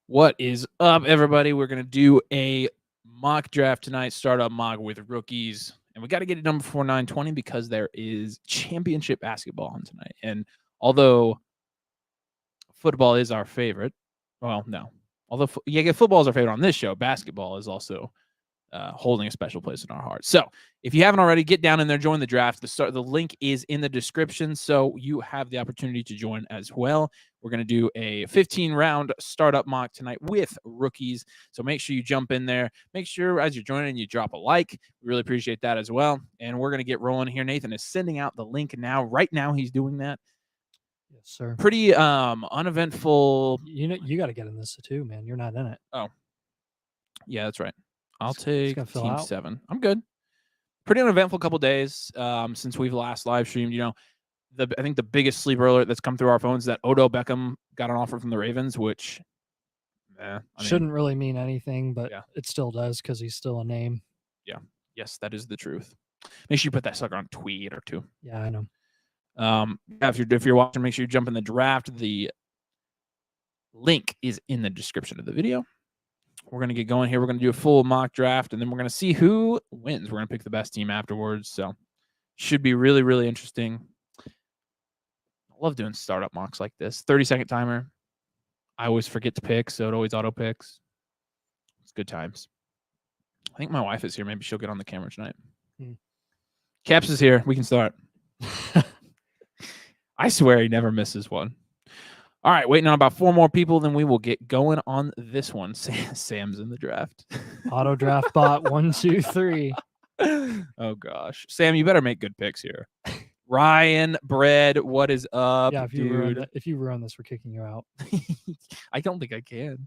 What is up, everybody? We're going to do a mock draft tonight, startup mock with rookies. And we got to get it done before 9:20 because there is championship basketball on tonight. And although football is our favorite, well, no. Although football is our favorite on this show, basketball is also holding a special place in our hearts. So if you haven't already, get down in there, join the draft. The link is in the description, so you have the opportunity to join as well. We're going to do a 15-round startup mock tonight with rookies, so make sure you jump in there. Make sure as you're joining, you drop a like. We really appreciate that as well, and we're going to get rolling here. Nathan is sending out the link now. Right now, he's doing that. Yes, sir. Pretty uneventful. You got to get in this too, man. You're not in it. Oh, yeah, that's right. I'll take Team 7. I'm good. Pretty uneventful couple days since we've last live streamed. You know, I think the biggest sleeper alert that's come through our phones is that Odell Beckham got an offer from the Ravens, which shouldn't really mean anything, but it still does because he's still a name. Yeah. Yes, that is the truth. Make sure you put that sucker on tweet or two. Yeah, I know. If you're watching, make sure you jump in the draft. The link is in the description of the video. We're going to get going here. We're going to do a full mock draft, and then we're going to see who wins. We're going to pick the best team afterwards, so should be really, really interesting. I love doing startup mocks like this. 30-second timer. I always forget to pick, so it always auto-picks. It's good times. I think my wife is here. Maybe she'll get on the camera tonight. Caps is here. We can start. I swear he never misses one. All right, waiting on about 4 more people, then we will get going on this one. Sam's in the draft. Auto draft bot 1, 2, 3. Oh gosh, Sam, you better make good picks here. Ryan, Bread, what is up? Yeah, if you ruin this, we're kicking you out. I don't think I can.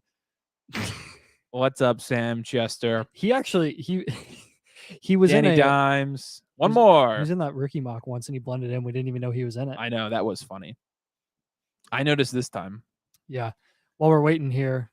What's up, Sam Chester? He actually he was Danny in Dimes. One more. He was in that rookie mock once, and he blended in. We didn't even know he was in it. I know, that was funny. I noticed this time. Yeah. While we're waiting here,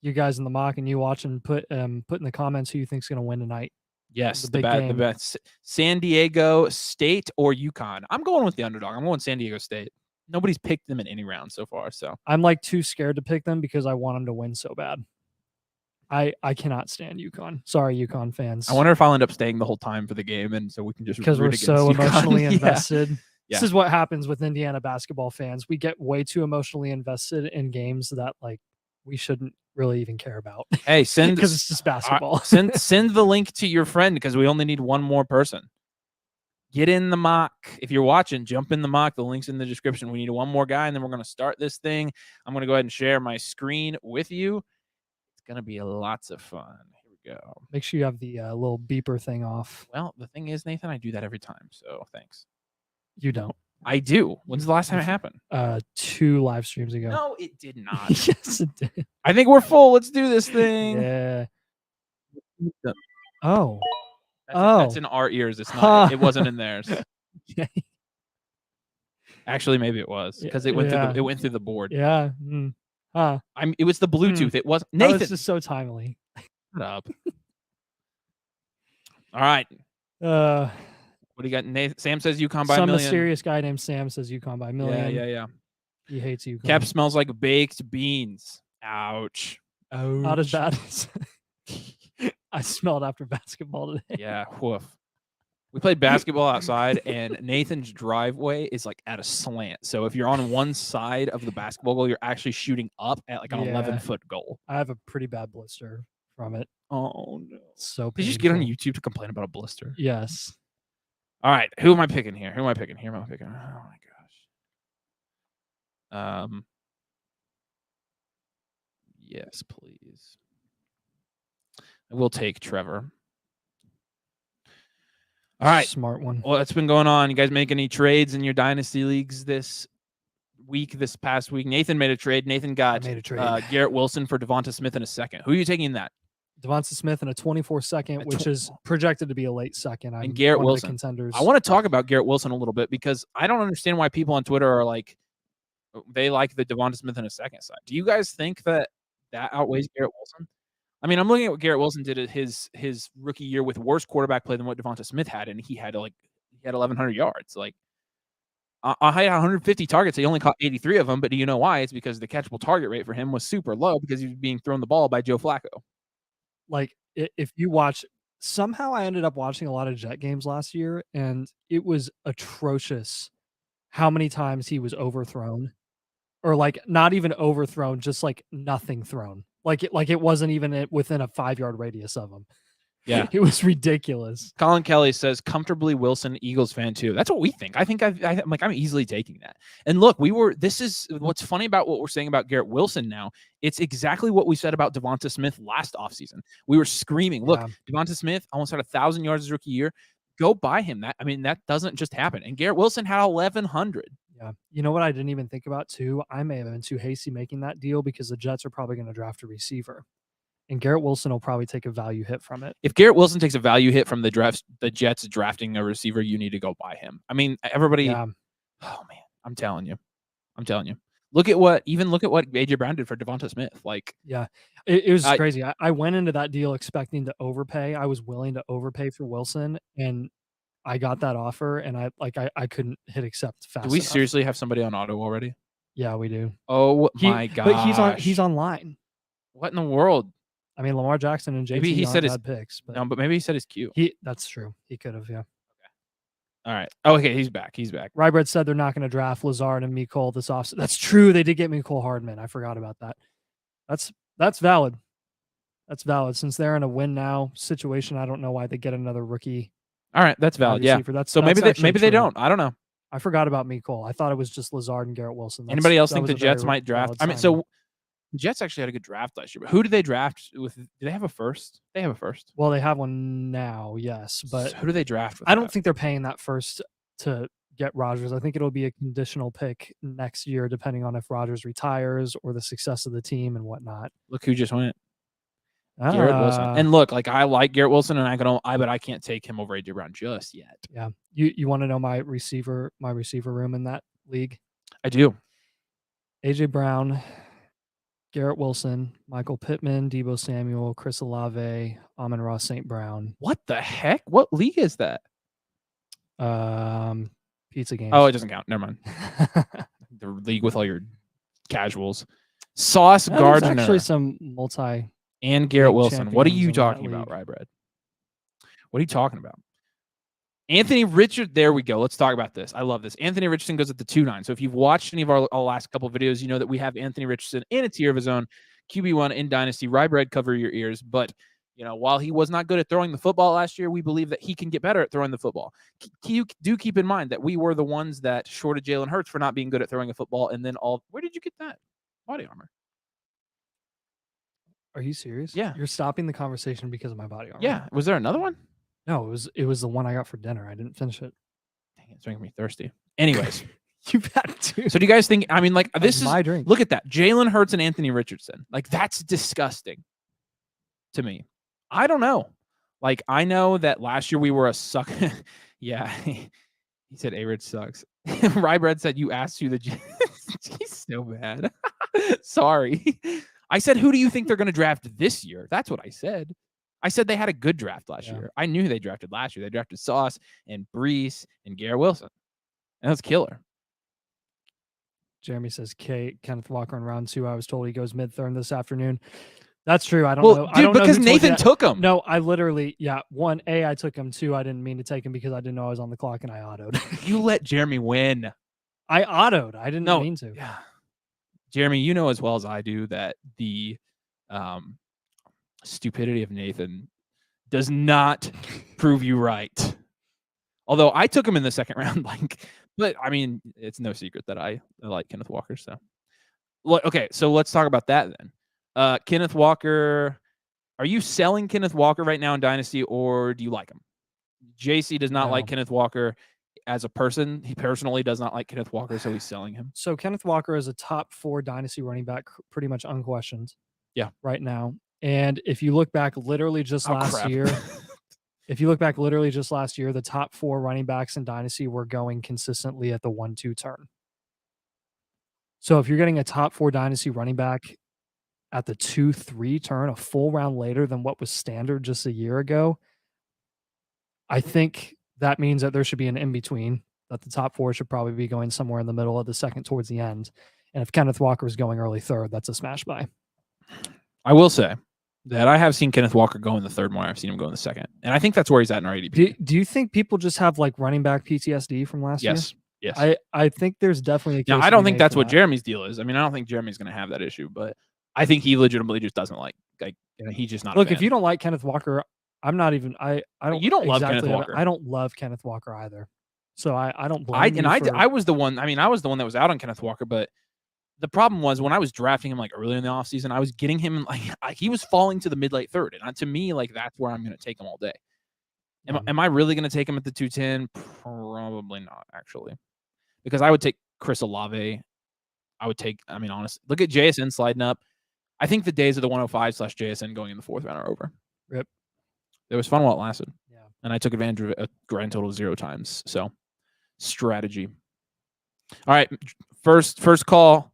you guys in the mock and you watching, put in the comments who you think's going to win tonight. Yes, the best. San Diego State or UConn. I'm going with the underdog. I'm going San Diego State. Nobody's picked them in any round so far. So I'm like too scared to pick them because I want them to win so bad. I cannot stand UConn. Sorry, UConn fans. I wonder if I'll end up staying the whole time for the game, and so we can just because we're so emotionally invested. Yeah. This is what happens with Indiana basketball fans. We get way too emotionally invested in games that like we shouldn't really even care about. Hey, send because it's just basketball. Send the link to your friend because we only need one more person. Get in the mock. If you're watching, jump in the mock. The link's in the description. We need one more guy, and then we're going to start this thing. I'm going to go ahead and share my screen with you. It's going to be lots of fun. Here we go. Make sure you have the little beeper thing off. Well, the thing is, Nathan, I do that every time, so thanks. You don't. I do. When's the last time it happened? 2 live streams ago. No, it did not. Yes, it did. I think we're full. Let's do this thing. Yeah. That's in our ears. It's not. It wasn't in theirs. Okay. Actually, maybe it was because it went through the board. Yeah. It was the Bluetooth. It was Nathan. This is so timely. Shut up. All right. What do you got? Nathan, Sam says UConn by a million. Some mysterious guy named Sam says UConn by a million. Yeah. He hates UConn. Cap smells like baked beans. Ouch. Not as bad as I smelled after basketball today. Yeah, woof. We played basketball outside, and Nathan's driveway is like at a slant. So if you're on one side of the basketball goal, you're actually shooting up at like an 11-foot goal. I have a pretty bad blister from it. Oh, no. So painful. Did you just get on YouTube to complain about a blister? Yes. All right. Who am I picking here? Oh, my gosh. Yes, please. I will take Trevor. All right. Smart one. Well, that's been going on. You guys make any trades in your Dynasty leagues this past week? Nathan made a trade. Nathan got Garrett Wilson for Devonta Smith in a second. Who are you taking in that? Devonta Smith in a 24-second, which is projected to be a late second. And Garrett Wilson. Contenders. I want to talk about Garrett Wilson a little bit because I don't understand why people on Twitter are like, they like the Devonta Smith in a second side. Do you guys think that outweighs Garrett Wilson? I mean, I'm looking at what Garrett Wilson did at his rookie year with worse quarterback play than what Devonta Smith had, and he had 1,100 yards. Like, I had 150 targets. He only caught 83 of them. But do you know why? It's because the catchable target rate for him was super low because he was being thrown the ball by Joe Flacco. Like, if you watch somehow I ended up watching a lot of Jet games last year, and it was atrocious how many times he was overthrown, or, like, not even overthrown, just, like, nothing thrown. Like it wasn't even within a 5-yard radius of him. Yeah. It was ridiculous. Colin Kelly says, comfortably Wilson, Eagles fan too. That's what we think. I think I'm easily taking that. And look, this is what's funny about what we're saying about Garrett Wilson now. It's exactly what we said about Devonta Smith last offseason. We were screaming, look, Devonta Smith almost had 1,000 yards his rookie year. Go buy him. That doesn't just happen. And Garrett Wilson had 1,100. Yeah. You know what I didn't even think about too? I may have been too hasty making that deal because the Jets are probably going to draft a receiver. And Garrett Wilson will probably take a value hit from it. If Garrett Wilson takes a value hit from the Jets drafting a receiver, you need to go buy him. I mean, everybody. Yeah. Oh man, I'm telling you. Look at what AJ Brown did for Devonta Smith. Like, yeah, it was crazy. I went into that deal expecting to overpay. I was willing to overpay for Wilson, and I got that offer, and I couldn't hit accept fast. Do we enough. Seriously have somebody on auto already? Yeah, we do. Oh my god! But he's online. What in the world? I mean, Lamar Jackson and JT maybe he said his picks. But no, but maybe he said his cue. That's true. He could have. Yeah. All right. Oh, okay, he's back. Rybread said they're not going to draft Lazard and Mecole this offseason. That's true. They did get Mecole Hardman. I forgot about that. That's valid. That's valid. Since they're in a win now situation, I don't know why they get another rookie. All right, that's valid. Yeah. Maybe they don't. I don't know. I forgot about Mecole. I thought it was just Lazard and Garrett Wilson. Anybody else think the Jets might draft? I mean, so the Jets actually had a good draft last year. But who did they draft with? Do they have a first? They have a first. Well, they have one now, yes. But so who do they draft with? I don't think they're paying that first to get Rodgers. I think it'll be a conditional pick next year, depending on if Rodgers retires or the success of the team and whatnot. Look who just went. Garrett Wilson. And look, like I like Garrett Wilson, and but I can't take him over AJ Brown just yet. Yeah. You want to know my receiver room in that league? I do. AJ Brown, Garrett Wilson, Michael Pittman, Deebo Samuel, Chris Olave, Amon-Ra St. Brown. What the heck? What league is that? Pizza Games. Oh, it doesn't count. Never mind. The league with all your casuals. Sauce Gardner. There's actually some multi. And Garrett Wilson. What are you talking about, Rybread? What are you talking about? Anthony Richardson. There we go. Let's talk about this. I love this. Anthony Richardson goes at the 2.9. So if you've watched any of our last couple of videos, you know that we have Anthony Richardson in a tier of his own, QB1 in Dynasty. Rybread, cover your ears. But while he was not good at throwing the football last year, we believe that he can get better at throwing the football. You do keep in mind that we were the ones that shorted Jalen Hurts for not being good at throwing a football. And then where did you get that body armor? Are you serious? Yeah. You're stopping the conversation because of my body armor. Yeah. Was there another one? No, it was the one I got for dinner. I didn't finish it. Dang, it's making me thirsty. Anyways. You've had to. So do you guys think, I mean, like, this is my drink. Look at that. Jalen Hurts and Anthony Richardson. Like, that's disgusting to me. I don't know. Like, I know that last year we were a suck. Yeah. He said A-Rich sucks. Rybread said you asked who the he's so bad. Sorry. I said, who do you think they're going to draft this year? That's what I said. I said they had a good draft last year. I knew they drafted last year. They drafted Sauce and Brees and Garrett Wilson. And that's killer. Jeremy says Kenneth Walker in round 2. I was told he goes mid-third this afternoon. That's true. I don't know. Dude, because Nathan took him. No, I literally, I took him. 2, I didn't mean to take him because I didn't know I was on the clock and I autoed. You let Jeremy win. I autoed. I didn't mean to. Yeah. Jeremy, you know as well as I do that the stupidity of Nathan does not prove you right. Although I took him in the second round, but I mean, it's no secret that I like Kenneth Walker. So, okay, so let's talk about that then. Kenneth Walker, are you selling Kenneth Walker right now in Dynasty, or do you like him? JC does not like Kenneth Walker as a person. He personally does not like Kenneth Walker, so he's selling him. So Kenneth Walker is a top 4 Dynasty running back, pretty much unquestioned. Yeah, right now. And if you look back, literally just last year, the top 4 running backs in Dynasty were going consistently at the 1-2 turn. So if you're getting a top 4 Dynasty running back at the 2-3 turn, a full round later than what was standard just a year ago, I think that means that there should be an in-between that the top 4 should probably be going somewhere in the middle of the second towards the end. And if Kenneth Walker is going early third, that's a smash buy. I will say that I have seen Kenneth Walker go in the third more. I've seen him go in the second. And I think that's where he's at in our ADP. Do you think people just have like running back PTSD from last year? Yes. I think there's definitely a case. Now, I don't think that's what Jeremy's deal is. I mean, I don't think Jeremy's going to have that issue, but I think he legitimately just doesn't like he's just not. Look, if you don't like Kenneth Walker, I'm not even. I don't. You don't love Kenneth Walker. I don't love Kenneth Walker either. So I don't blame I was the one. I mean, I was the one that was out on Kenneth Walker, but the problem was when I was drafting him like earlier in the offseason, I was getting him like he was falling to the mid-late third, and to me, like that's where I'm going to take him all day. Am I really going to take him at the 210? Probably not, actually, because I would take Chris Olave. I would take. I mean, honestly, look at JSN sliding up. I think the days of the 105/JSN going in the fourth round are over. Rip. It was fun while it lasted. Yeah. And I took advantage of it a grand total of 0 times. So, strategy. All right, first call.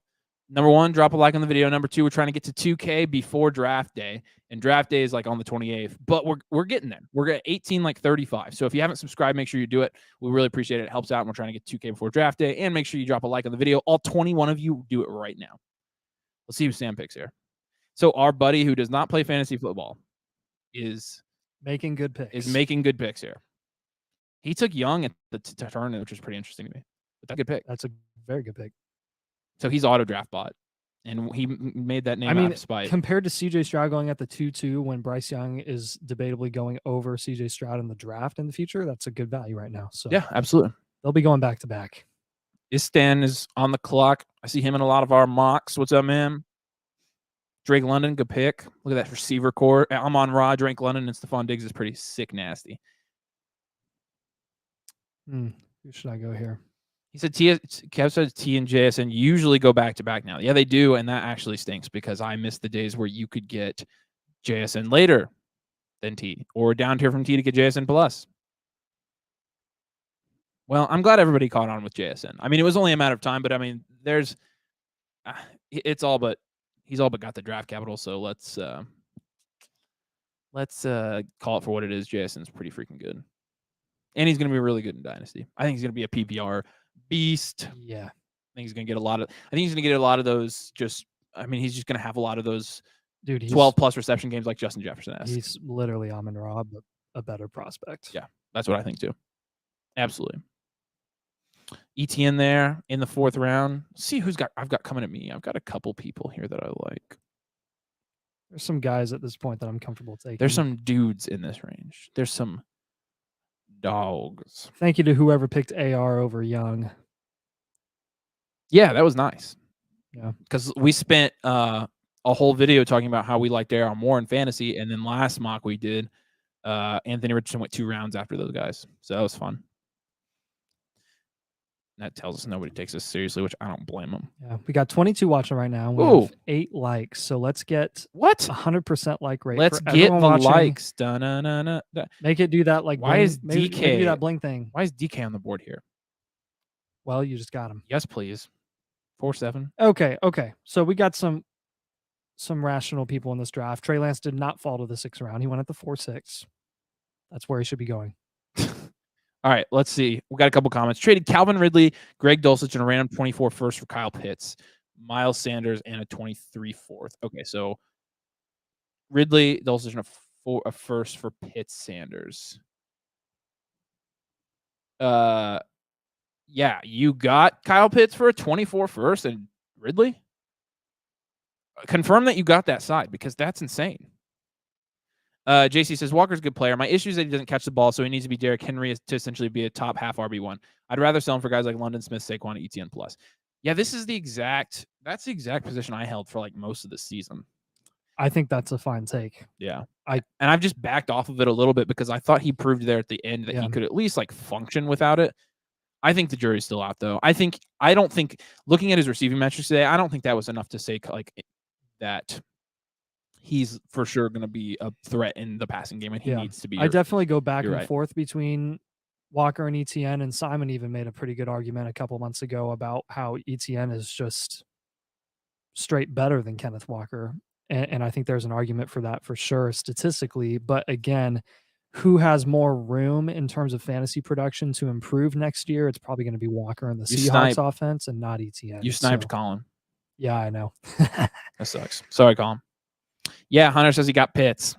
Number 1, drop a like on the video. Number 2, we're trying to get to 2K before draft day, and draft day is like on the 28th. But we're getting there. We're at 18:35. So if you haven't subscribed, make sure you do it. We really appreciate it. It helps out. And we're trying to get 2K before draft day, and make sure you drop a like on the video. All 21 of you do it right now. Let's see who Sam picks here. So our buddy who does not play fantasy football is making good picks here. He took Young at the turn, which was pretty interesting to me. But that's a good pick. That's a very good pick. So he's auto draft bot, and he made that name out of spite. Compared to CJ Stroud going at the 2-2 when Bryce Young is debatably going over CJ Stroud in the draft in the future, that's a good value right now. So yeah, absolutely. They'll be going back to back. Istan is on the clock. I see him in a lot of our mocks. What's up, man? Drake London, good pick. Look at that receiver core. I'm on Raw. Drake London and Stephon Diggs is pretty sick nasty. Who should I go here? He said Kev says T and JSN usually go back to back now. Yeah, they do, and that actually stinks because I miss the days where you could get JSN later than T, or down tier from T to get JSN plus. Well, I'm glad everybody caught on with JSN. I mean, it was only a matter of time, but I mean, he's all but got the draft capital. So let's call it for what it is. JSN's pretty freaking good, and he's going to be really good in Dynasty. I think he's going to be a PPR beast. Yeah, I think he's going to get a lot of those. He's just going to have a lot of those. Dude, 12 plus reception games like Justin Jefferson has. He's literally Amon-Ra, but a better prospect. Yeah, that's what I think too. Absolutely. ETN there in the 4th round. See I've got coming at me. I've got a couple people here that I like. There's some guys at this point that I'm comfortable taking. There's some dudes in this range. There's some dogs. Thank you to whoever picked AR over Young. Yeah, that was nice. Yeah. Because we spent a whole video talking about how we liked AR more in fantasy, and then last mock we did, Anthony Richardson went 2 rounds after those guys. So that was fun. That tells us nobody takes us seriously, which I don't blame them. Yeah, we got 22 watching right now. We have 8 likes, so let's get 100% like rate. Let's get the likes. Make it do that. Like, why is DK? Maybe do that bling thing. Why is DK on the board here? Well, you just got him. Yes, please. 4-7. Okay. So we got some rational people in this draft. Trey Lance did not fall to the 6th round. He went at the 4-6. That's where he should be going. All right, let's see. We got a couple comments. Traded Calvin Ridley, Greg Dulcich, and a random 24 first for Kyle Pitts, Miles Sanders, and a 23 fourth. Okay, so Ridley, Dulcich, and a first for Pitts, Sanders. Yeah, you got Kyle Pitts for a 24 first and Ridley? Confirm that you got that side because that's insane. JC says, Walker's a good player. My issue is that he doesn't catch the ball, so he needs to be Derrick Henry to essentially be a top half RB1. I'd rather sell him for guys like London Smith, Saquon, ETN plus. Yeah, that's the exact position I held for like most of the season. I think that's a fine take. Yeah. I've just backed off of it a little bit because I thought he proved there at the end that he could at least like function without it. I think the jury's still out though. I don't think looking at his receiving metrics today, I don't think that was enough to say like that he's for sure going to be a threat in the passing game, and he needs to be. I definitely go back and forth between Walker and ETN, and Simon even made a pretty good argument a couple months ago about how ETN is just straight better than Kenneth Walker, and I think there's an argument for that for sure statistically. But again, who has more room in terms of fantasy production to improve next year, it's probably going to be Walker in the Seahawks offense and not ETN. You sniped Colin. Yeah, I know. That sucks. Sorry, Colin. Yeah, Hunter says he got Pitts.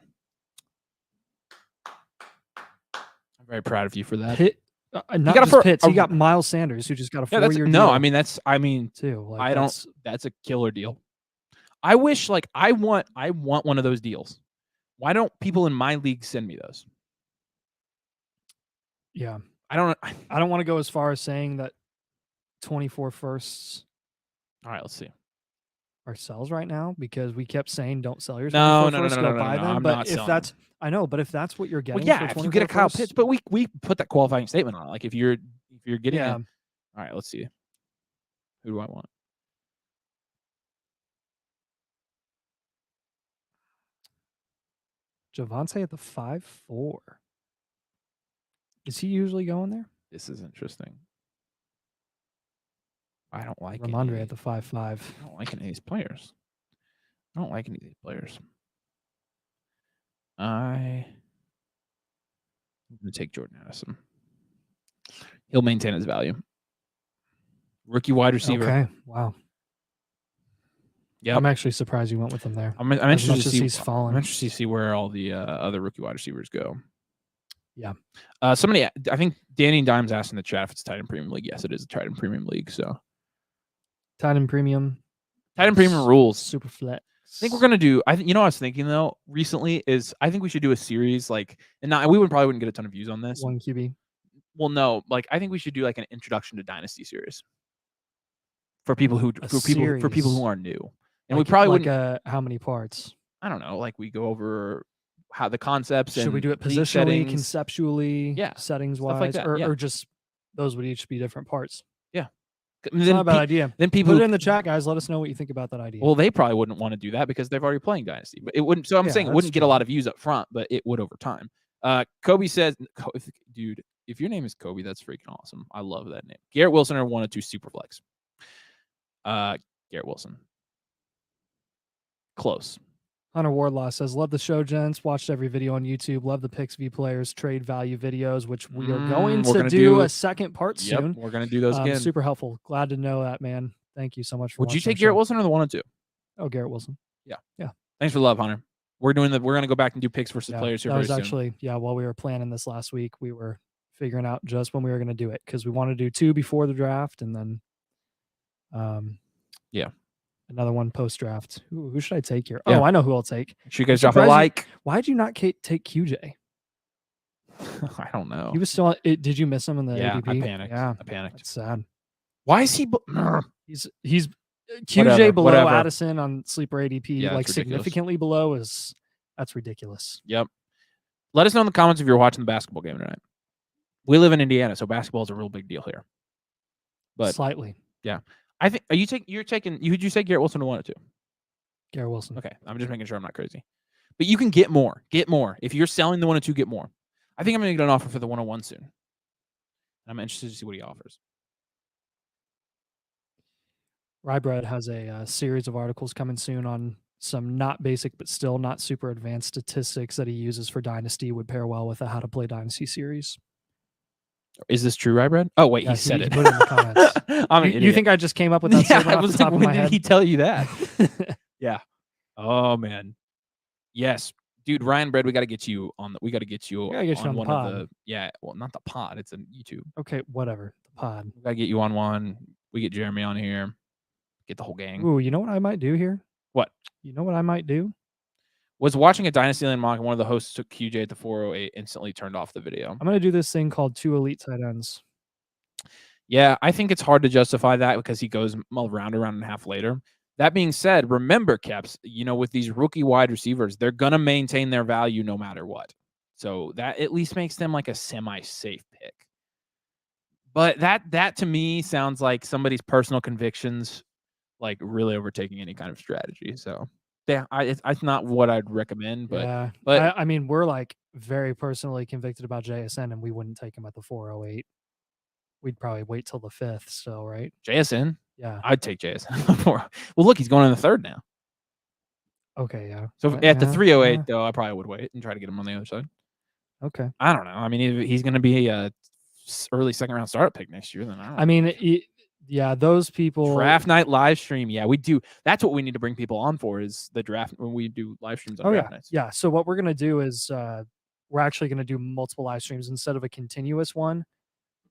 I'm very proud of you for that. Not just Pitts. He got Miles Sanders, who just got a 4-year deal. No, I mean, too. Like, that's a killer deal. I wish, like, I want one of those deals. Why don't people in my league send me those? Yeah. I don't want to go as far as saying that 24 firsts. All right, let's see. Are sells right now because we kept saying don't sell your no, first, go buy them. I'm but not if selling. That's I know, but if that's what you're getting, well, yeah, if you get a Kyle Pitts, but we put that qualifying statement on it. Like if you're getting all right, let's see. Who do I want? Javonte at the 5-4. Is he usually going there? This is interesting. I don't like Ramondre at the 5-5. I don't like any of these players. I'm going to take Jordan Addison. He'll maintain his value. Rookie wide receiver. Okay. Wow. Yeah, I'm actually surprised you went with him there. I'm interested to see he's fallen. I'm interested to see where all the other rookie wide receivers go. Yeah. Somebody, I think Danny and Dimes asked in the chat if it's a tight end premium league. Yes, it is a tight end premium league. So tight end premium rules. Super flex. I think we're gonna do. I was thinking though recently is I think we should do a series like, and we probably wouldn't get a ton of views on this. One QB. Well, no, like I think we should do like an introduction to Dynasty series for people who are new. And we probably wouldn't. How many parts? I don't know. Like we go over how the concepts. Should we do it positionally, conceptually, settings wise, like that, or just those would each be different parts? Yeah, it's not a bad idea. Then people put it in the chat, guys. Let us know what you think about that idea. Well, they probably wouldn't want to do that because they're already playing Dynasty. But it wouldn't. So I'm saying it wouldn't get a lot of views up front, but it would over time. Kobe says, dude, if your name is Kobe, that's freaking awesome. I love that name. Garrett Wilson or 1 or 2 super flex. Garrett Wilson. Close. Hunter Wardlaw says, love the show, gents. Watched every video on YouTube. Love the Picks V Players trade value videos, which we are going to do a second part soon. We're going to do those again. Super helpful. Glad to know that, man. Thank you so much for Would you take Garrett Wilson or the 1 and 2? Oh, Garrett Wilson. Yeah. Yeah. Thanks for the love, Hunter. We're going to go back and do picks versus players here very soon. Actually, while we were planning this last week, we were figuring out just when we were going to do it because we wanted to do 2 before the draft and then another one post draft. Who should I take here? Yeah. Oh, I know who I'll take. Should you guys drop a like? Why'd you not take QJ? I don't know. He was still. Did you miss him in the ADP? I panicked. Yeah, I panicked. It's sad. Why is he? He's QJ below Addison on sleeper ADP, like significantly below. That's ridiculous. Yep. Let us know in the comments if you're watching the basketball game tonight. We live in Indiana, so basketball is a real big deal here. But slightly, yeah. I think you're taking. Would you say Garrett Wilson or 1 or 2? Garrett Wilson. Okay, I'm just making sure I'm not crazy. But you can get more. Get more. If you're selling the 1 or 2, get more. I think I'm going to get an offer for the 101 soon. I'm interested to see what he offers. Rybread has a series of articles coming soon on some not basic but still not super advanced statistics that he uses for Dynasty would pair well with a How to Play Dynasty series. Is this true, Rybread? Oh, wait, he said it. Put it in the comments. You think I just came up with that statement off the top of my head? When did he tell you that? Yeah. Oh, man. Yes. Dude, Ryan Bread, we got to get you on one of the well, not the pod, it's a YouTube. Okay, whatever. The pod. We got to get you on one. We get Jeremy on here. Get the whole gang. Ooh, you know what I might do here? What? You know what I might do? Was watching a Dynasty Land mock and one of the hosts took QJ at the 408, instantly turned off the video. I'm going to do this thing called 2 elite tight ends. Yeah, I think it's hard to justify that because he goes around and a half later. That being said, remember, Caps, with these rookie wide receivers, they're going to maintain their value no matter what. So that at least makes them like a semi-safe pick. But that to me sounds like somebody's personal convictions like really overtaking any kind of strategy. So yeah, it's not what I'd recommend. But I mean, we're like very personally convicted about JSN, and we wouldn't take him at the 408. We'd probably wait till the 5th still, right? JSN? Yeah. I'd take JSN before. Well, look, he's going in the 3rd now. Okay, yeah. So at the 308, though, I probably would wait and try to get him on the other side. Okay. I don't know. I mean, if he's going to be a early second round startup pick next year, then I don't know. I mean, yeah, those people. Draft night live stream. Yeah, we do. That's what we need to bring people on for is the draft when we do live streams on draft nights. Yeah. So what we're going to do is we're actually going to do multiple live streams instead of a continuous one.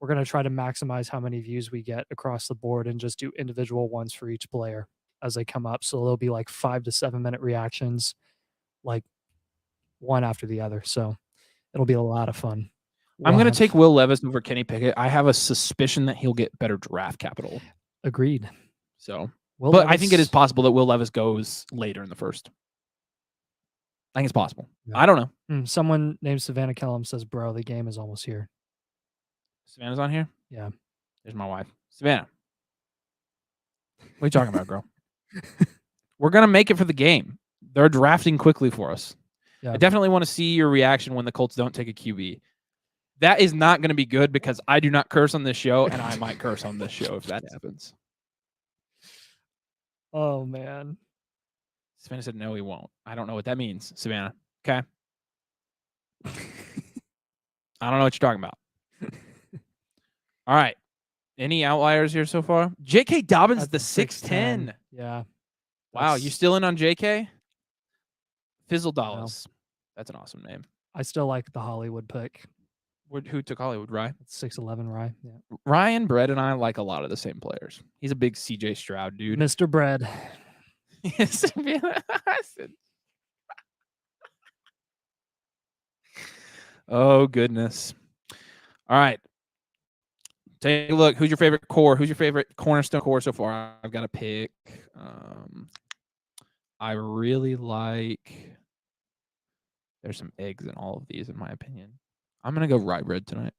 We're going to try to maximize how many views we get across the board and just do individual ones for each player as they come up. So there'll be like 5 to 7 minute reactions, like one after the other. So it'll be a lot of fun. I'm going to take Will Levis over Kenny Pickett. I have a suspicion that he'll get better draft capital. Agreed. So, but I think it is possible that Will Levis goes later in the first. I think it's possible. Yeah. I don't know. Someone named Savannah Kellum says, bro, the game is almost here. Savannah's on here? Yeah. There's my wife. Savannah. What are you talking about, girl? We're going to make it for the game. They're drafting quickly for us. Yeah. I definitely want to see your reaction when the Colts don't take a QB. That is not going to be good because I do not curse on this show, and I might curse on this show if that happens. Oh, man. Savannah said, no, he won't. I don't know what that means, Savannah. Okay. I don't know what you're talking about. All right. Any outliers here so far? J.K. Dobbins, the 6'10". Yeah. Wow. You still in on J.K.? Fizzle Dallas. No. That's an awesome name. I still like the Hollywood pick. Who took Hollywood? Rye? 6'11" Rye. Yeah. Ryan Bread and I like a lot of the same players. He's a big CJ Stroud dude. Mr. Bread. Yes. Oh, goodness. All right. Take a look. Who's your favorite core? Who's your favorite cornerstone core so far? I've got a pick. I really like. There's some eggs in all of these, in my opinion. I'm gonna go rye bread tonight.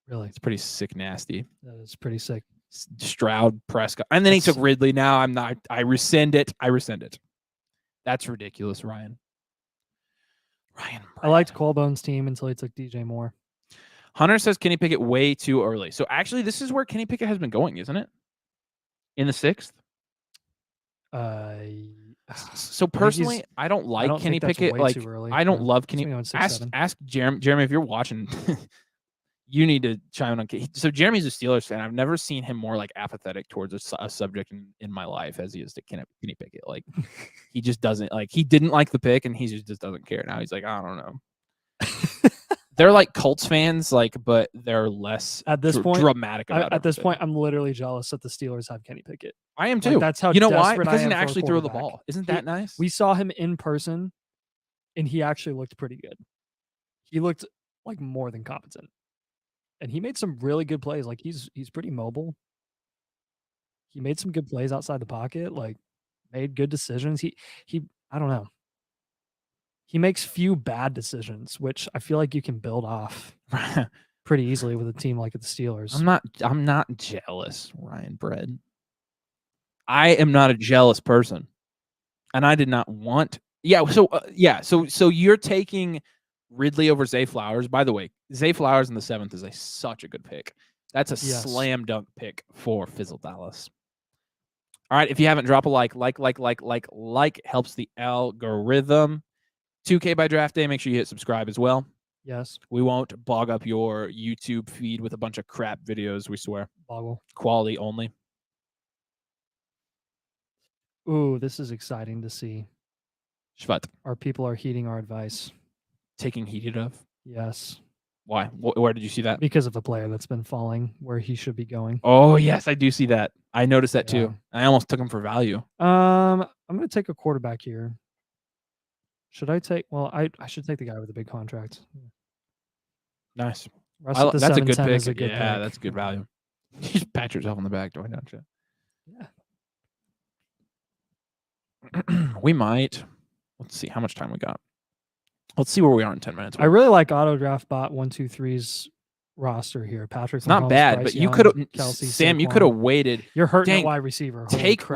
Really, it's pretty sick, nasty. That is pretty sick. Stroud, Prescott, and then he took Ridley. Now I'm not. I rescind it. That's ridiculous, Ryan. Bread. I liked Colbone's team until he took DJ Moore. Hunter says Kenny Pickett way too early. So actually, this is where Kenny Pickett has been going, isn't it? In the 6th. So personally, I don't like Kenny Pickett. Like, I don't love Kenny. Ask Jeremy if you're watching. You need to chime in on. So Jeremy's a Steelers fan. I've never seen him more like apathetic towards a subject in my life as he is to Kenny Pickett. Like he just doesn't like. He didn't like the pick, and he just doesn't care now. He's like, I don't know. They're like Colts fans, like, but they're less at this point dramatic about it. At this point, I'm literally jealous that the Steelers have Kenny Pickett. I am too. Like, that's how you know why? Because he can actually throw the ball. Isn't that nice? We saw him in person, and he actually looked pretty good. He looked like more than competent, and he made some really good plays. Like he's pretty mobile. He made some good plays outside the pocket. Like made good decisions. He I don't know. He makes few bad decisions, which I feel like you can build off pretty easily with a team like the Steelers. I'm not jealous, Ryan Bread. I am not a jealous person, and I did not want. Yeah. So you're taking Ridley over Zay Flowers. By the way, Zay Flowers in the 7th is such a good pick. That's a slam dunk pick for Fizzle Dallas. All right. If you haven't, drop a like helps the algorithm. 2K by draft day. Make sure you hit subscribe as well. Yes. We won't bog up your YouTube feed with a bunch of crap videos, we swear. Boggle. Quality only. Ooh, this is exciting to see. Shvat. Our people are heeding our advice. Taking heed of? Yes. Why? Where did you see that? Because of a player that's been falling where he should be going. Oh, yes, I do see that. I noticed that too. I almost took him for value. I'm going to take a quarterback here. Should I take? Well, I should take the guy with the big contract. Nice. That's a good pick. That's good value. You just pat yourself on the back, don't you? Yeah. We might. Let's see how much time we got. Let's see where we are in 10 minutes. I really like Auto Draft Bot 123's roster here. Patrick. It's not bad, but you could have, Sam. You could have waited. You're hurting a wide receiver. Take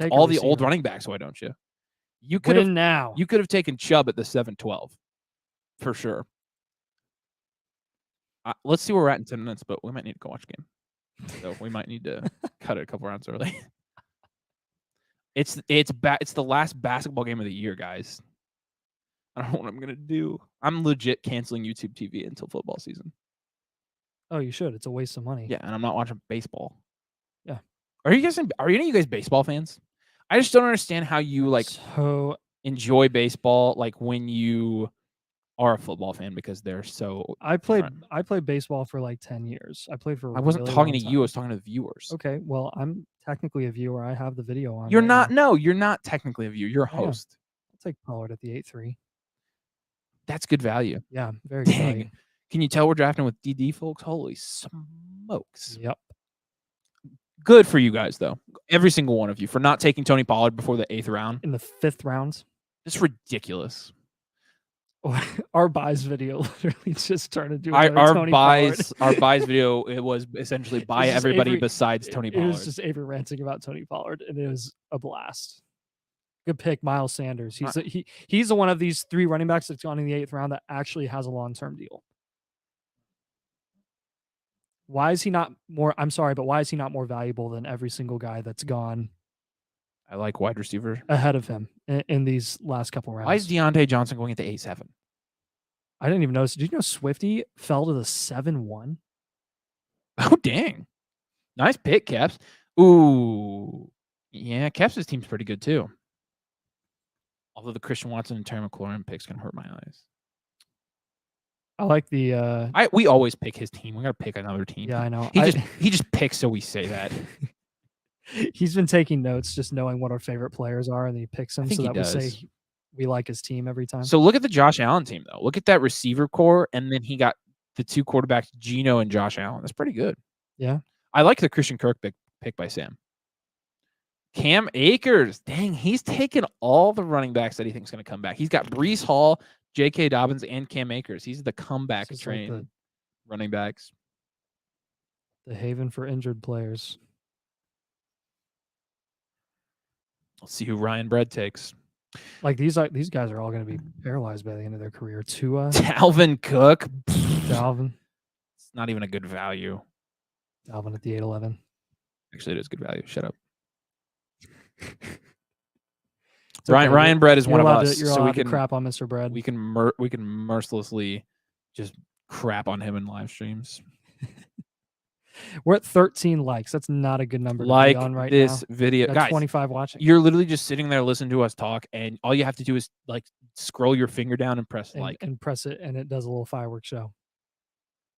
all the old running backs. Why don't you? You could have now. You could have taken Chubb at the 7-12, for sure. Let's see where we're at in 10 minutes, but we might need to go watch a game. So we might need to cut it a couple rounds early. It's the last basketball game of the year, guys. I don't know what I'm gonna do. I'm legit canceling YouTube TV until football season. Oh, you should. It's a waste of money. Yeah, and I'm not watching baseball. Yeah. Are any of you guys baseball fans? I just don't understand how you So enjoy baseball when you are a football fan because they're so I different. played baseball for like 10 years. I played for a I wasn't really talking long to you, I time. was talking to the viewers. Okay, well, I'm technically a viewer. I have the video on You're right not now. no, you're not technically a viewer. You're a I am. host. I'll take Pollard at the 8-3. That's good value. Yeah, very good value. Dang. Can you tell we're drafting with DD, folks? Holy smokes. Yep. Good for you guys, though. Every single one of you for not taking Tony Pollard before the 8th round. In the 5th round. It's ridiculous. Our buys video literally just turned into our Tony buys Pollard. our buys video, it was essentially buy everybody besides Tony Pollard. It was just Avery ranting about Tony Pollard, and it was a blast. Good pick, Miles Sanders. He's one of these 3 running backs that's gone in the 8th round that actually has a long-term deal. Why is he not more? I'm sorry, but why is he not more valuable than every single guy that's gone? I like wide receiver ahead of him in these last couple rounds. Why is Deontay Johnson going at the 8-7? I didn't even notice. Did you know Swifty fell to the 7-1? Oh, dang. Nice pick, Caps. Ooh. Yeah, Caps' team's pretty good, too. Although the Christian Watson and Terry McLaurin picks can hurt my eyes. I like the we always pick his team. We gotta pick another team. Yeah, I know. He just picks, so we say that. He's been taking notes, just knowing what our favorite players are, and he picks them so that we say we like his team every time. So look at the Josh Allen team, though. Look at that receiver core, and then he got the 2 quarterbacks, Geno and Josh Allen. That's pretty good. Yeah. I like the Christian Kirk pick by Sam. Cam Akers. Dang, he's taken all the running backs that he thinks going to come back. He's got Breece Hall, J.K. Dobbins, and Cam Akers. He's the comeback train running backs. The haven for injured players. Let's see who Ryan Bread takes. Like these guys are all going to be paralyzed by the end of their career. Tua, Dalvin Cook, Dalvin. It's not even a good value. Dalvin at the 8-11. Actually, it is good value. Shut up. Ryan Bread is one of us, so we can crap on Mr. Bread. We can mercilessly just crap on him in live streams. We're at 13 likes. That's not a good number to be on right this now. video, guys. 25 watching. You're literally just sitting there listening to us talk, and all you have to do is scroll your finger down and press and press it, and it does a little fireworks show.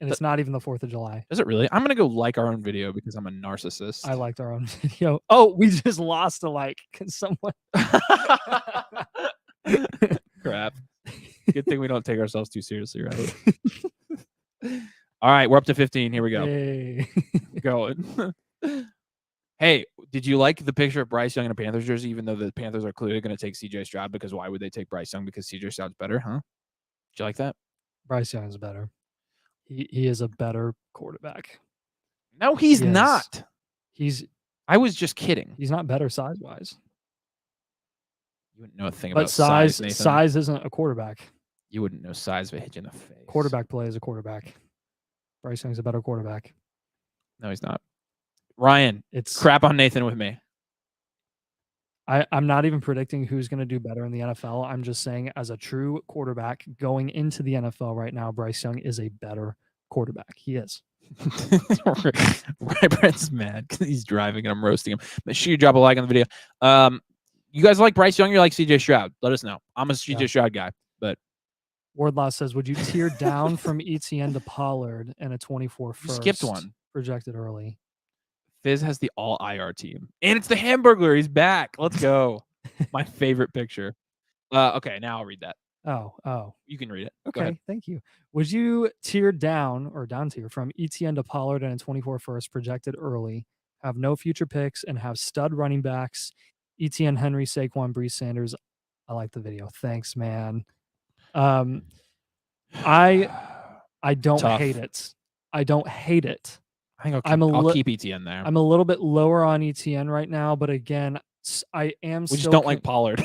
And it's not even the 4th of July. Is it really? I'm gonna go like our own video because I'm a narcissist. I liked our own video. Oh, we just lost a like. Can someone? Crap. Good thing we don't take ourselves too seriously, right? All right, we're up to 15. Here we go. Hey. Going. Hey, did you like the picture of Bryce Young in a Panthers jersey, even though the Panthers are clearly going to take CJ Stroud? Because why would they take Bryce Young? Because CJ Stroud's better, huh? Did you like that? Bryce Young is better. He is a better quarterback. No, he's not. I was just kidding. He's not better size-wise. You wouldn't know a thing about size. Nathan. Size isn't a quarterback. You wouldn't know size if it hit you in the face. Quarterback play is a quarterback. Bryce Young's a better quarterback. No, he's not. Ryan, it's crap on Nathan with me. I'm not even predicting who's going to do better in the NFL. I'm just saying, as a true quarterback going into the NFL right now, Bryce Young is a better quarterback. He is. Brent's mad because he's driving and I'm roasting him. Make sure you drop a like on the video. You guys like Bryce Young? You like CJ Stroud? Let us know. I'm a CJ Stroud guy, but Wardlaw says, would you tear down from ETN to Pollard and a 24 first? You skipped one. Projected early. Fizz has the all IR team. And it's the Hamburglar. He's back. Let's go. My favorite picture. Okay, now I'll read that. Oh. You can read it. Okay, thank you. Would you tear down or down tier from ETN to Pollard and a 24 first projected early, have no future picks, and have stud running backs, ETN, Henry, Saquon, Breece, Sanders? I like the video. Thanks, man. I don't hate it. I don't hate it. I think I'll keep ETN there. I'm a little bit lower on ETN right now, but again, I am. We just don't like Pollard.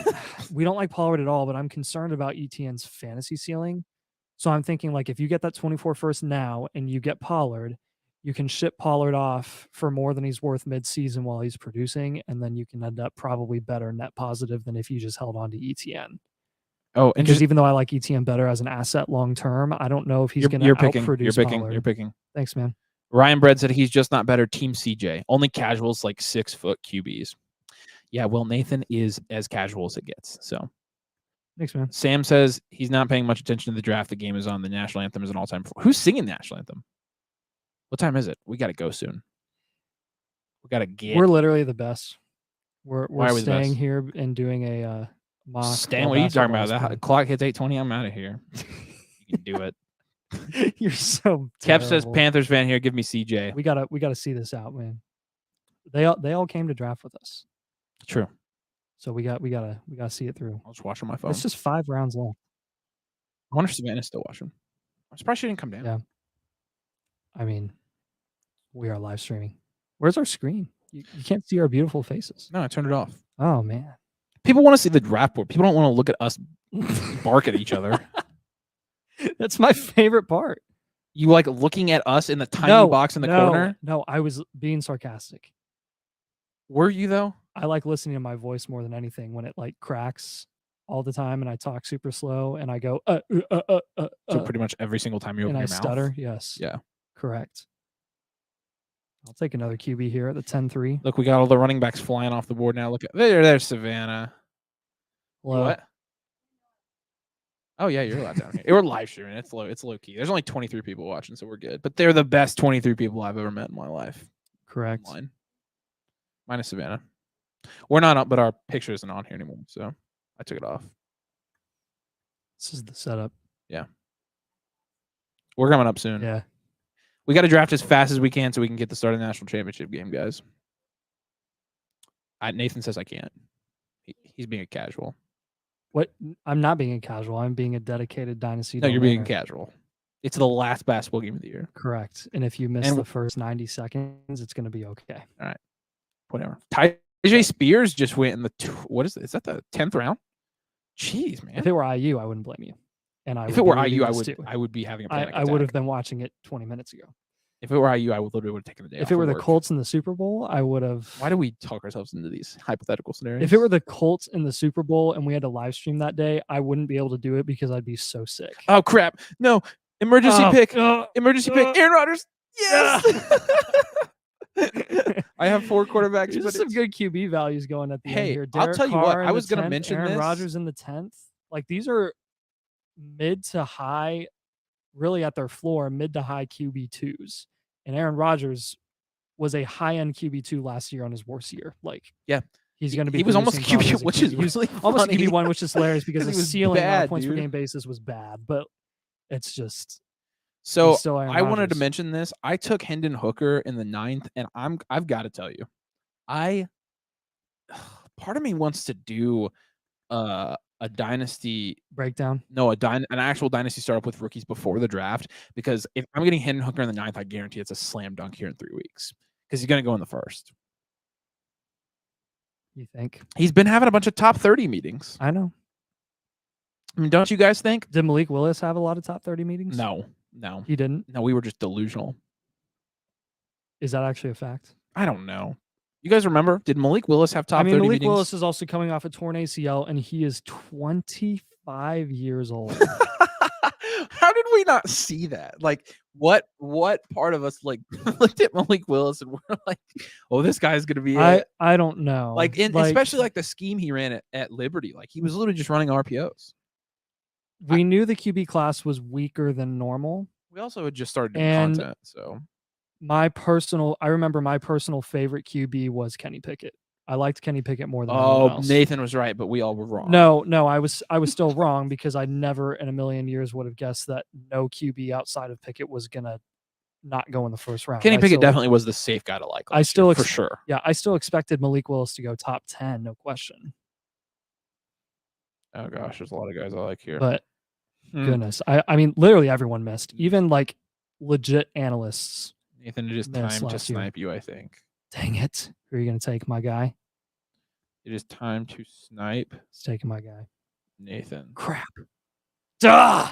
We don't like Pollard at all, but I'm concerned about ETN's fantasy ceiling. So I'm thinking, like, if you get that 24 first now and you get Pollard, you can ship Pollard off for more than he's worth mid-season while he's producing, and then you can end up probably better net positive than if you just held on to ETN. Oh, and because even though I like ETN better as an asset long term, I don't know if he's going to outproduce Pollard. You're picking. Thanks, man. Ryan Bread said he's just not better. Team CJ. Only casuals like 6-foot QBs. Yeah, well, Nathan is as casual as it gets. So, thanks, man. Sam says he's not paying much attention to the draft. The game is on. The national anthem is an all-time. Who's singing the national anthem? What time is it? We got to go soon. We got to get. We're literally the best. We're we staying here and doing a mock. Stan, what are you talking about? That clock hits 8:20. I'm out of here. You can do it. You're so Kev says Panthers fan here. Give me CJ. We gotta see this out, man. They all came to draft with us. True. So we gotta see it through. I'll just watch on my phone. It's just 5 rounds left. I wonder if Savannah's still watching. I'm surprised she didn't come down. Yeah. I mean, we are live streaming. Where's our screen? You can't see our beautiful faces. No, I turned it off. Oh man. People want to see the draft board. People don't want to look at us bark at each other. That's my favorite part. You like looking at us in the tiny box in the corner? No, I was being sarcastic. Were you though? I like listening to my voice more than anything when it like cracks all the time and I talk super slow and I go So pretty much every single time you open your mouth. And I stutter. Yes. Yeah. Correct. I'll take another QB here at the 10-3. Look, we got all the running backs flying off the board now. Look at there's Savannah. Hello. What? Oh yeah, you're allowed down here. We're live streaming. It's low key. There's only 23 people watching, so we're good. But they're the best 23 people I've ever met in my life. Correct. Online. Minus Savannah. We're not up, but our picture isn't on here anymore, so I took it off. This is the setup. Yeah. We're coming up soon. Yeah. We got to draft as fast as we can so we can get the start of the national championship game, guys. Nathan says I can't. He's being a casual. What? I'm not being a casual. I'm being a dedicated Dynasty. No, you're being casual. It's the last basketball game of the year. Correct. And if you miss the first 90 seconds, it's going to be okay. All right. Whatever. TJ Spears just went in the what is it? Is that the 10th round? Jeez, man. If it were IU, I wouldn't blame you. And if it were IU, I would be having a panic attack. I would have been watching it 20 minutes ago. If it were IU, I would literally have taken the day. If it were the Colts in the Super Bowl, I would have. Why do we talk ourselves into these hypothetical scenarios? If it were the Colts in the Super Bowl and we had to live stream that day, I wouldn't be able to do it because I'd be so sick. Oh crap! No, emergency pick. Emergency pick. Aaron Rodgers. Yes. I have 4 quarterbacks. There's some good QB values going at the end here. I'll tell you what. I was going to mention Aaron this. Rodgers in the 10th. Like these are mid to high, really at their floor, mid to high QB2s. And Aaron Rodgers was a high-end QB2 last year on his worst year. Like, yeah, he's going to be. He was almost QB, which is really almost funny. QB1, which is hilarious because the ceiling on a points per dude. game basis was bad. But it's just. So I wanted to mention this. I took Hendon Hooker in the 9th, and I've got to tell you, part of me wants to do a dynasty breakdown. No, an actual dynasty startup with rookies before the draft, because if I'm getting Hendon Hooker in the 9th, I guarantee it's a slam dunk here in 3 weeks because he's going to go in the 1st. You think? He's been having a bunch of top 30 meetings. I know. I mean, don't you guys think? Did Malik Willis have a lot of top 30 meetings? No. He didn't? No, we were just delusional. Is that actually a fact? I don't know. You guys remember? Did Malik Willis have top 30 Malik meetings? Willis is also coming off a torn ACL, and he is 25 years old. How did we not see that? Like, what part of us like looked at Malik Willis and we're like, "Oh, this guy's gonna be." I don't know. Especially like the scheme he ran at Liberty. Like he was literally just running RPOs. We knew the QB class was weaker than normal. We also had just started doing content, so. I remember my personal favorite QB was Kenny Pickett. I liked Kenny Pickett more than anyone else. Nathan was right, but we all were wrong. No, I was still wrong because I never in a million years would have guessed that no QB outside of Pickett was gonna not go in the 1st round. Kenny Pickett definitely was the safe guy to like. For sure. Yeah, I still expected Malik Willis to go top 10, no question. Oh gosh, there's a lot of guys I like here. But goodness, I mean, literally everyone missed. Even like legit analysts. Nathan, it is time to snipe you, I think. Dang it. Who are you going to take, my guy? It is time to snipe. It's taking my guy. Nathan. Crap. Duh!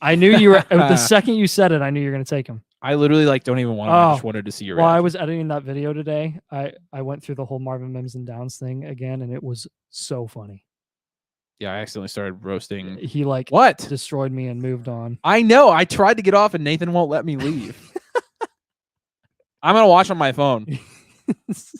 I knew you were, the second you said it, I knew you were going to take him. I literally don't even want to. I just wanted to see your reaction. While I was editing that video today, I went through the whole Marvin Mims and Downs thing again, and it was so funny. Yeah, I accidentally started roasting. He like What? destroyed me and moved on. I know. I tried to get off and Nathan won't let me leave. I'm going to watch on my phone.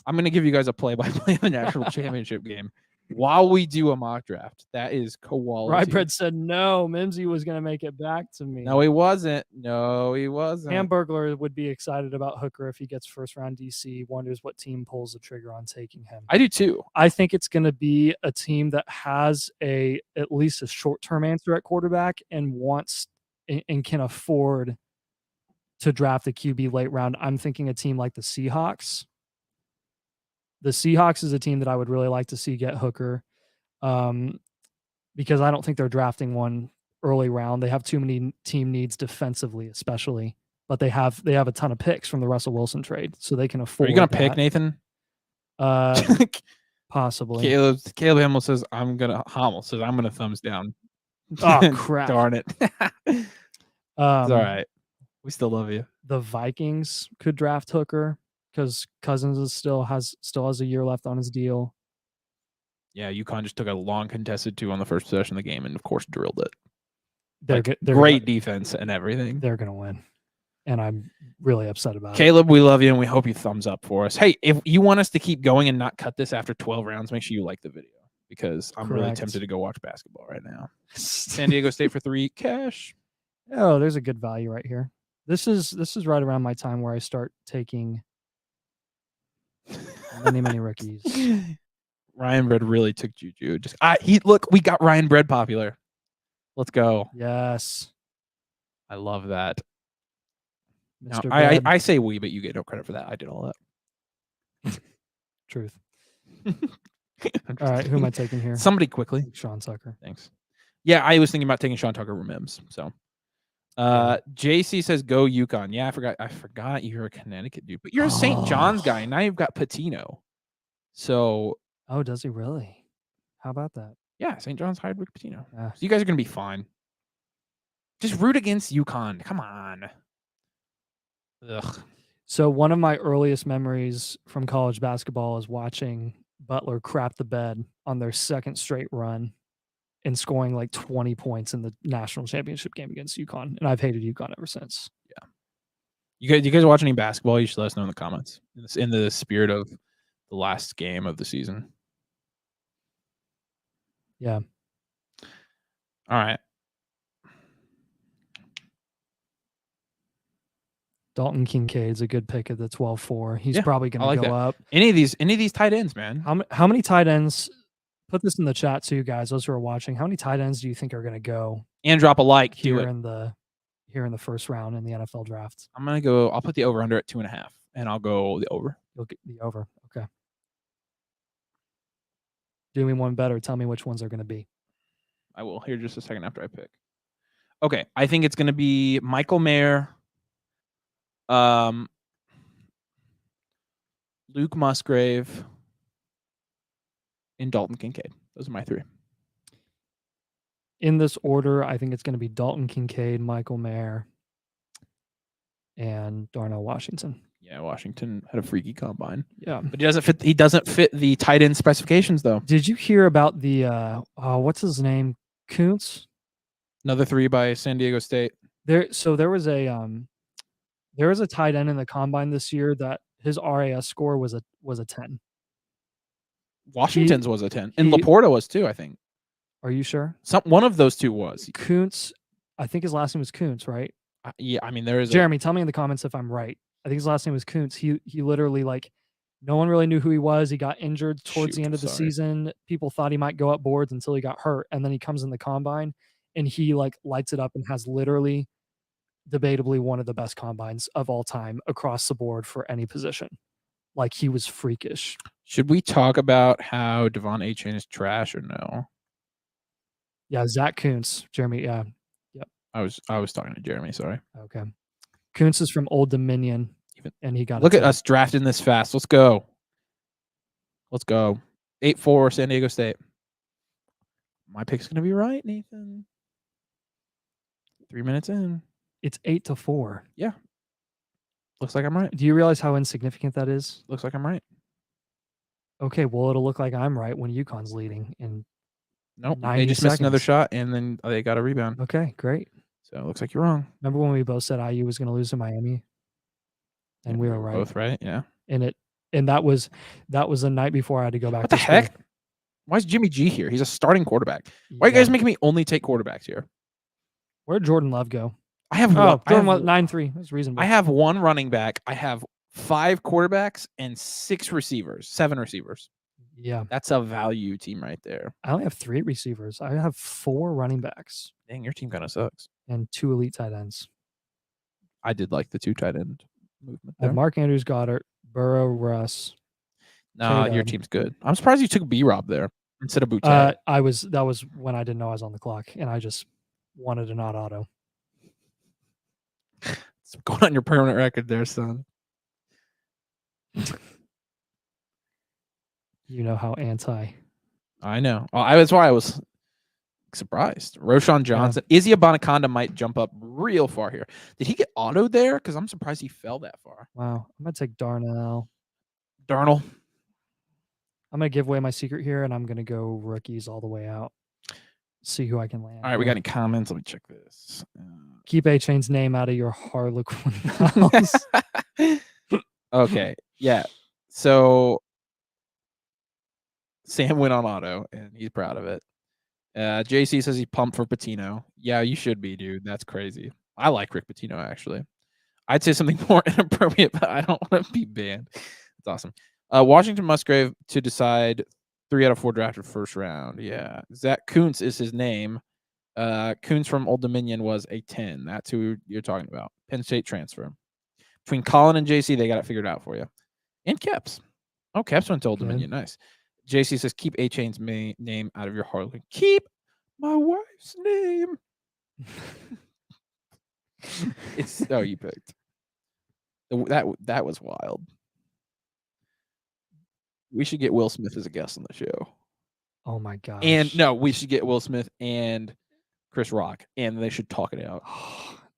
I'm going to give you guys a play-by-play of the national championship game while we do a mock draft. That is quality. Rybread said no. Mimsy was going to make it back to me. No, he wasn't. No, he wasn't. Hamburglar would be excited about Hooker if he gets first round DC. Wonders what team pulls the trigger on taking him. I do too. I think it's going to be a team that has at least a short-term answer at quarterback and wants and can afford to draft a QB late round. I'm thinking a team like the Seahawks. The Seahawks is a team that I would really like to see get Hooker, because I don't think they're drafting one early round. They have too many team needs defensively, especially, but they have a ton of picks from the Russell Wilson trade, so they can afford. Are you gonna pick Nathan? Possibly. Caleb Hamel says I'm gonna thumbs down. Oh crap! Darn it. It's all right. We still love you. The Vikings could draft Hooker because Cousins still has a year left on his deal. Yeah, UConn just took a long contested 2 on the first possession of the game and of course drilled it. They're great defense and everything. They're gonna win, and I'm really upset about it. Caleb, we love you and we hope you thumbs up for us. Hey, if you want us to keep going and not cut this after 12 rounds, make sure you like the video because I'm really tempted to go watch basketball right now. San Diego State for 3 cash. Oh, there's a good value right here. This is right around my time where I start taking many rookies. Ryan Bread really took Juju. Look, we got Ryan Bread popular. Let's go. Yes. I love that. Now, Mr. I say we, but you get no credit for that. I did all that. Truth. All right, who am I taking here? Somebody quickly. Sean Tucker. Thanks. Yeah, I was thinking about taking Sean Tucker from Mims. So, JC says go UConn. Yeah, I forgot you're a Connecticut dude, but you're a St. John's guy. Now you've got Patino. So. Oh, does he really? How about that? Yeah, St. John's hired Rick Pitino. Yeah. So you guys are gonna be fine. Just root against UConn. Come on. Ugh. So one of my earliest memories from college basketball is watching Butler crap the bed on their second straight run and scoring like 20 points in the national championship game against UConn. And I've hated UConn ever since. Yeah. You guys watch any basketball? You should let us know in the comments. In the spirit of the last game of the season. Yeah. All right. Dalton Kincaid's a good pick at the 12-4. He's probably going to go up. Any of these tight ends, man. How many tight ends? Put this in the chat too, guys. Those who are watching, how many tight ends do you think are going to go? And drop a like here in the first round in the NFL draft. I'm gonna go. I'll put the over under at 2.5, and I'll go the over. You'll get the over. Okay. Do me one better. Tell me which ones are going to be. I will here just a second after I pick. Okay, I think it's going to be Michael Mayer, Luke Musgrave, and Dalton Kincaid. Those are my 3. In this order, I think it's going to be Dalton Kincaid, Michael Mayer, and Darnell Washington. Yeah, Washington had a freaky combine. Yeah, but he doesn't fit the tight end specifications though. Did you hear about the what's his name? Kuntz? Another 3 by San Diego State. There was a tight end in the combine this year that his RAS score was a 10. Washington's was a 10. And Laporta was too, I think. Are you sure? One of those 2 was. Kuntz, I think his last name was Kuntz, right? Yeah, I mean there is Jeremy, tell me in the comments if I'm right. I think his last name was Kuntz. He literally no one really knew who he was. He got injured towards the end of the season. People thought he might go up boards until he got hurt. And then he comes in the combine and he lights it up and has literally debatably one of the best combines of all time across the board for any position. He was freakish. Should we talk about how Devon A-Chain is trash or no? Yeah, Zach Kuntz. Jeremy, yeah. Yep. I was talking to Jeremy, sorry. Okay. Kuntz is from Old Dominion, and he got. Look at us drafting this fast. Let's go. 8-4 San Diego State. My pick's gonna be right, Nathan. 3 minutes in. It's 8-4. Yeah. Looks like I'm right. Do you realize how insignificant that is? Looks like I'm right. Okay, well, it'll look like I'm right when UConn's leading in Nope. They 90 just missed another seconds. shot, and then they got a rebound. Okay, great. So it looks like you're wrong. Remember when we both said IU was gonna lose to Miami? And Yeah, we were right. both right. Yeah. And that was the night before I had to go back What the to school. heck? Why is Jimmy G here? He's a starting quarterback. Why are you guys making me only take quarterbacks here? Where'd Jordan Love go? I have Oh, one. Jordan Love 9-3. That's reasonable. I have one running back. I have 5 quarterbacks and 7 receivers. Yeah. That's a value team right there. I only have 3 receivers. I have 4 running backs. Dang, your team kind of sucks. And 2 elite tight ends. I did like the 2 tight end movement I have there. Mark Andrews, Goddard, Burrow, Russ. Nah, your team's good. I'm surprised you took B-Rob there instead of Boutte. That was when I didn't know I was on the clock, and I just wanted to not auto. It's going on your permanent record there, son. You know how anti. I know. That's why I was surprised. Roshan Johnson. Izzy Abanaconda might jump up real far here. Did he get autoed there? Because I'm surprised he fell that far. Wow. I'm going to take Darnell. Darnell. I'm going to give away my secret here, and I'm going to go rookies all the way out. See who I can land. All right, we got any comments? Let me check this. Keep A-Chain's name out of your Harlequin house. Okay. Yeah. So Sam went on auto, and he's proud of it. JC says he's pumped for Patino. Yeah, you should be, dude. That's crazy. I like Rick Pitino, actually. I'd say something more inappropriate, but I don't want to be banned. That's awesome. Washington Musgrave to decide 3 out of 4 drafted first round. Yeah. Zach Kuntz is his name. Kuntz from Old Dominion was a 10. That's who you're talking about. Penn State transfer. Between Colin and JC, they got it figured out for you. And Keps. Oh, Keps went to Old Dominion. Nice. JC says, keep A-Chain's name out of your Harlequin. Keep my wife's name. You picked. That was wild. We should get Will Smith as a guest on the show. Oh my gosh. And no, we should get Will Smith and Chris Rock, and they should talk it out.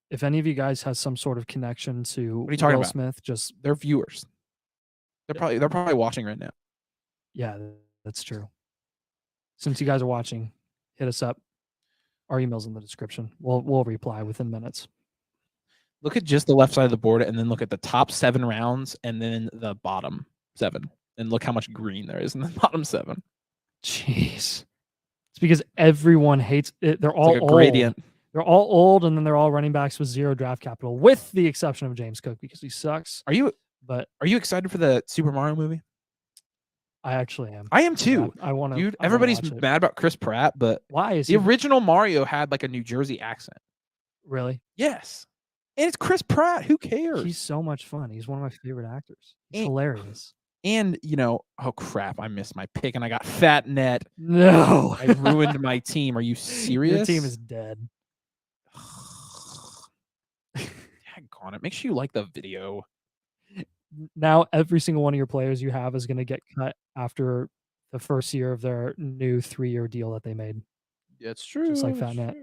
If any of you guys has some sort of connection to what are you talking Will about? Smith, just they're viewers. They're probably watching right now. Yeah, that's true. Since you guys are watching, hit us up. Our email's in the description. We'll reply within minutes. Look at just the left side of the board, and then look at the top 7 rounds, and then the bottom 7, and look how much green there is in the bottom 7. Jeez, it's because everyone hates it. They're all like a old. Gradient. They're all old, and then they're all running backs with 0 draft capital, with the exception of James Cook because he sucks. Are you excited for the Super Mario movie? I actually am. I am too. I want to. Dude, everybody's mad about Chris Pratt, but why is the original Mario had like a New Jersey accent? Really? Yes. And it's Chris Pratt. Who cares? He's so much fun. He's one of my favorite actors. He's hilarious. And oh crap! I missed my pick, and I got fat net. No, I ruined my team. Are you serious? Your team is dead. Daggone it! Make sure you like the video. Now every single one of your players you have is going to get cut after the first year of their new 3-year deal that they made. That's true. Just like Fatnet.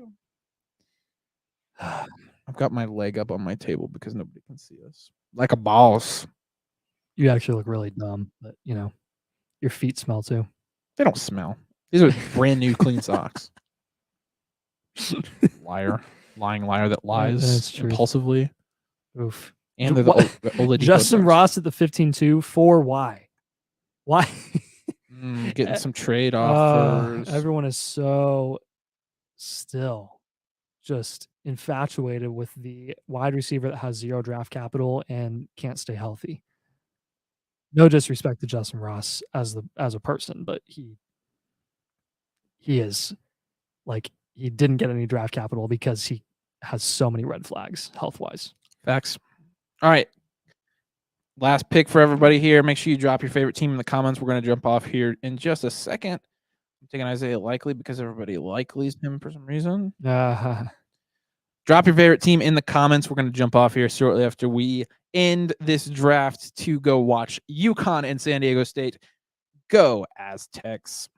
I've got my leg up on my table because nobody can see us. Like a boss. You actually look really dumb, but your feet smell too. They don't smell. These are brand new clean socks. Lying liar that lies impulsively. Oof. And they're the Justin Ross at the 15-2 for why? Why? Getting some trade offers. Everyone is so still just infatuated with the wide receiver that has 0 draft capital and can't stay healthy. No disrespect to Justin Ross as a person, but he is like he didn't get any draft capital because he has so many red flags health-wise. Facts. All right. Last pick for everybody here. Make sure you drop your favorite team in the comments. We're going to jump off here in just a second. I'm taking Isaiah Likely because everybody likelies him for some reason. Drop your favorite team in the comments. We're going to jump off here shortly after we end this draft to go watch UConn and San Diego State go Aztecs.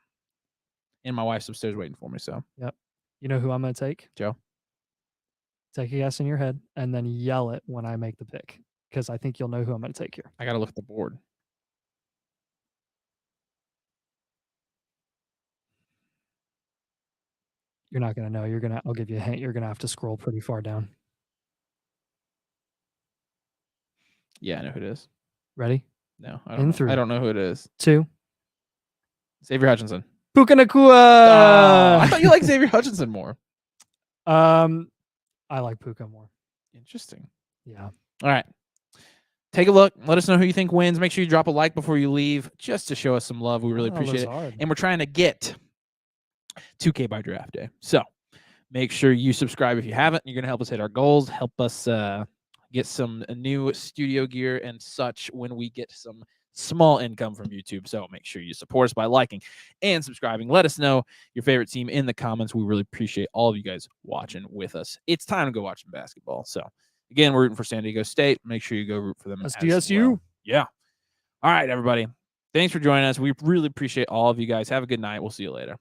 And my wife's upstairs waiting for me. So, yep. You know who I'm going to take? Joe. Take a guess in your head and then yell it when I make the pick because I think you'll know who I'm going to take here. I got to look at the board. You're not gonna know. I'll give you a hint. You're gonna have to scroll pretty far down. Yeah, I know who it is. Ready? No, I In don't know. 3, I don't know who it is. 2. Xavier Hutchinson. Puka I Nacua. thought you liked Xavier Hutchinson more. I like Puka more. Interesting. Yeah. All right. Take a look. Let us know who you think wins. Make sure you drop a like before you leave, just to show us some love. We really appreciate it. And we're trying to get 2K by draft day. So make sure you subscribe if you haven't. You're going to help us hit our goals, help us get some new studio gear and such when we get some small income from YouTube. So make sure you support us by liking and subscribing. Let us know your favorite team in the comments. We really appreciate all of you guys watching with us. It's time to go watch some basketball. So again, we're rooting for San Diego State. Make sure you go root for them. SDSU. Well. Yeah. All right, everybody. Thanks for joining us. We really appreciate all of you guys. Have a good night. We'll see you later.